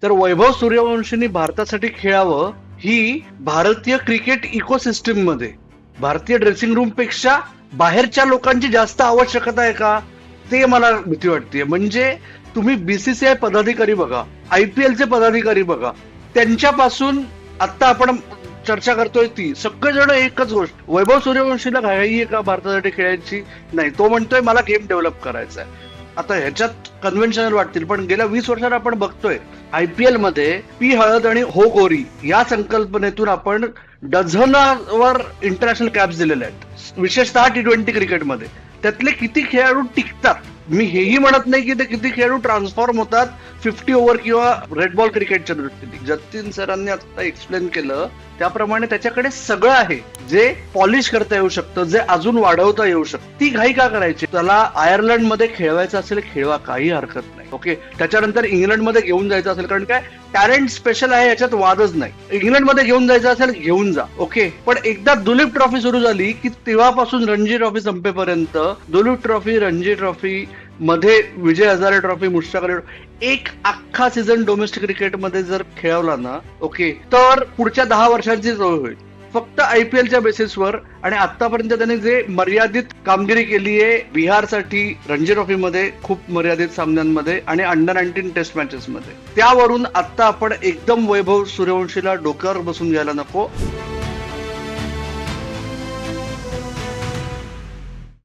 तर वैभव सूर्यवंशींनी भारतासाठी खेळावं ही भारतीय क्रिकेट इकोसिस्टीम मध्ये भारतीय ड्रेसिंग रूम पेक्षा बाहेरच्या लोकांची जास्त आवश्यकता आहे का, ते मला भीती वाटते. म्हणजे तुम्ही बीसीसीआय पदाधिकारी बघा, IPL चे पदाधिकारी बघा, त्यांच्यापासून आता आपण चर्चा करतोय ती सगळेजण एकच गोष्ट, वैभव सूर्यवंशीला घाई आहे का भारतासाठी खेळायची? नाही, तो म्हणतोय मला गेम डेव्हलप करायचा आहे. आता ह्याच्यात कन्व्हेन्शनल वाटतील, पण गेल्या 20 वर्षात आपण बघतोय IPL मध्ये पी हळद आणि हो गोरी या संकल्पनेतून आपण डझनावर इंटरनॅशनल कॅप्स दिलेले आहेत, विशेषतः T20 क्रिकेटमध्ये. त्यातले किती खेळाडू टिकतात? मी हेही म्हणत नाही की ते किती खेळाडू ट्रान्सफॉर्म होतात 50 ओव्हर किंवा रेड बॉल क्रिकेटच्या दृष्टीने. जतीन सरांनी आता एक्सप्लेन केलं त्याप्रमाणे त्याच्याकडे सगळं आहे जे पॉलिश करता येऊ शकतं, जे अजून वाढवता येऊ शकतं. ती घाई का करायची? त्याला आयर्लंड मध्ये खेळवायचं असेल खेळवा, काही हरकत नाही. ओके, त्याच्यानंतर इंग्लंड मध्ये घेऊन जायचं असेल, कारण काय टॅलेंट स्पेशल आहे याच्यात वादच नाही. इंग्लंड मध्ये घेऊन जायचं असेल घेऊन जा. ओके, पण एकदा दुलीप ट्रॉफी सुरू झाली की तेव्हापासून रणजी ट्रॉफी संपेपर्यंत दुलीप ट्रॉफी, रणजी ट्रॉफी मध्ये विजय हजारे ट्रॉफी, मुश्ताक अली, एक अख्खा सीझन डोमेस्टिक क्रिकेटमध्ये जर खेळवला ना, ओके, तर पुढच्या 10 वर्षांची सोय होईल फक्त IPLच्या बेसिसवर. आणि आतापर्यंत त्यांनी जे मर्यादित कामगिरी केली आहे बिहारसाठी रणजी ट्रॉफीमध्ये, खूप मर्यादित सामन्यांमध्ये आणि अंडर-19 टेस्ट मॅचेस मध्ये, त्यावरून आता आपण एकदम वैभव सूर्यवंशीला डोक्यावर बसून घ्यायला नको.